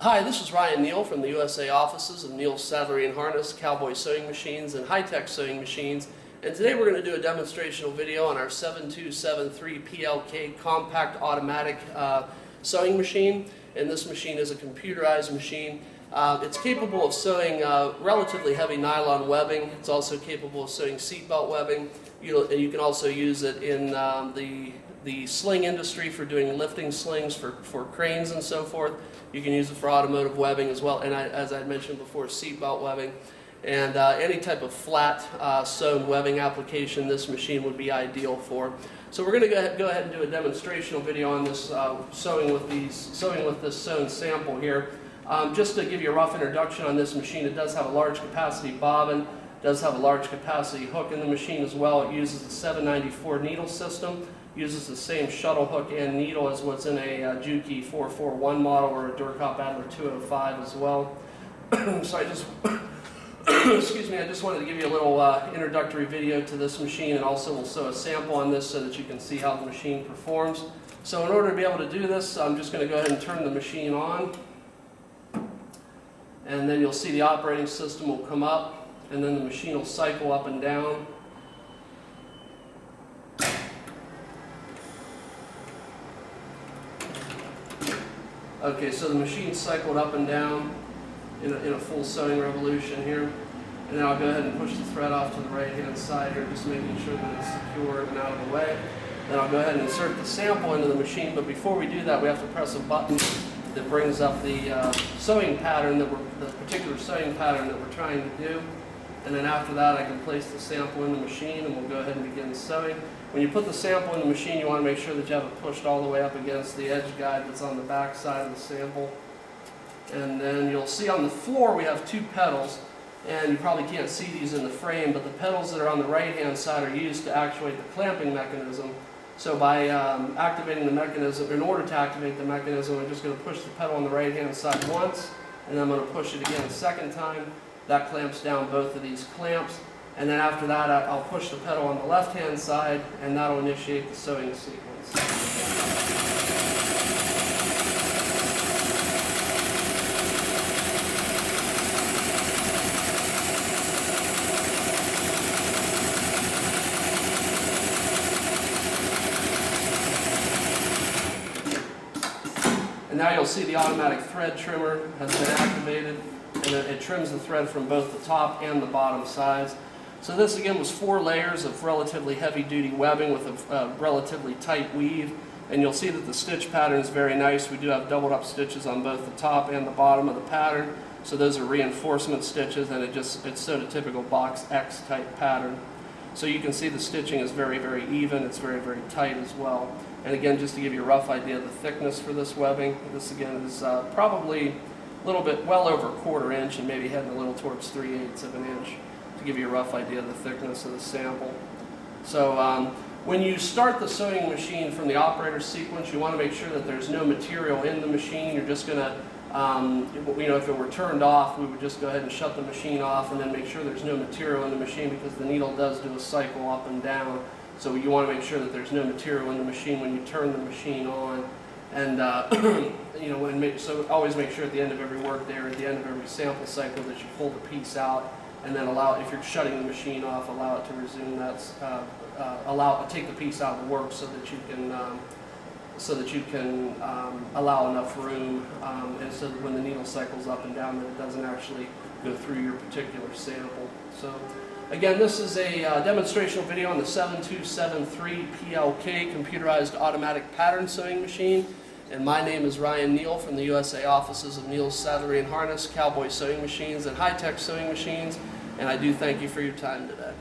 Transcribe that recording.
Hi, this is Ryan Neal from the USA offices of Neal's Saddlery and Harness, Cowboy Sewing Machines, and Highteex Sewing Machines. And today we're going to do a demonstrational video on our 7273 PLK compact automatic sewing machine. And this machine is a computerized machine. It's capable of sewing relatively heavy nylon webbing. It's also capable of sewing seatbelt webbing. You can also use it in the sling industry for doing lifting slings for cranes and so forth. You can use it for automotive webbing as well, and as I mentioned before, seatbelt webbing. And any type of flat sewn webbing application this machine would be ideal for. So we're going to go ahead and do a demonstrational video on this sewing with this sewn sample here. Just to give you a rough introduction on this machine, it does have a large capacity bobbin, does have a large capacity hook in the machine as well. It uses the 794 needle system, uses the same shuttle hook and needle as what's in a Juki 441 model or a Durkop Adler 205 as well. So I just excuse me, I just wanted to give you a little introductory video to this machine, and also we'll sew a sample on this so that you can see how the machine performs. So in order to be able to do this, I'm just going to go ahead and turn the machine on, and then you'll see the operating system will come up, and then the machine will cycle up and down. Okay, so the machine cycled up and down in a full sewing revolution here. And then I'll go ahead and push the thread off to the right hand side here, just making sure that it's secure and out of the way. Then I'll go ahead and insert the sample into the machine, but before we do that we have to press a button that brings up the sewing pattern, the particular sewing pattern that we're trying to do. And then after that I can place the sample in the machine and we'll go ahead and begin sewing. When you put the sample in the machine, you want to make sure that you have it pushed all the way up against the edge guide that's on the back side of the sample. And then you'll see on the floor we have two pedals, and you probably can't see these in the frame, but the pedals that are on the right hand side are used to actuate the clamping mechanism. So by activating the mechanism, in order to activate the mechanism, I'm just going to push the pedal on the right hand side once, and then I'm going to push it again a second time. That clamps down both of these clamps. And then after that, I'll push the pedal on the left-hand side, and that'll initiate the sewing sequence. And now you'll see the automatic thread trimmer has been activated, and it trims the thread from both the top and the bottom sides. So this again was 4 layers of relatively heavy duty webbing with a relatively tight weave, and you'll see that the stitch pattern is very nice. We do have doubled up stitches on both the top and the bottom of the pattern, so those are reinforcement stitches, and it's sewed a typical box X type pattern. So you can see the stitching is very, very even. It's very, very tight as well. And again, just to give you a rough idea of the thickness for this webbing, this again is probably a little bit, well over a 1/4 inch, and maybe heading a little towards 3/8 of an inch, to give you a rough idea of the thickness of the sample. So when you start the sewing machine from the operator sequence, you want to make sure that there's no material in the machine. You're just going to, if it were turned off, we would just go ahead and shut the machine off and then make sure there's no material in the machine, because the needle does do a cycle up and down. So you want to make sure that there's no material in the machine when you turn the machine on. And so always make sure at the end of every work day or at the end of every sample cycle that you pull the piece out, and then if you're shutting the machine off, allow it to resume that, take the piece out of the work so that you can allow enough room, and so that when the needle cycles up and down, that it doesn't actually go through your particular sample. So again, this is a demonstrational video on the 7273 PLK computerized automatic pattern sewing machine. And my name is Ryan Neal from the USA offices of Neal's Saddlery and Harness, Cowboy Sewing Machines, and Highteex Sewing Machines. And I do thank you for your time today.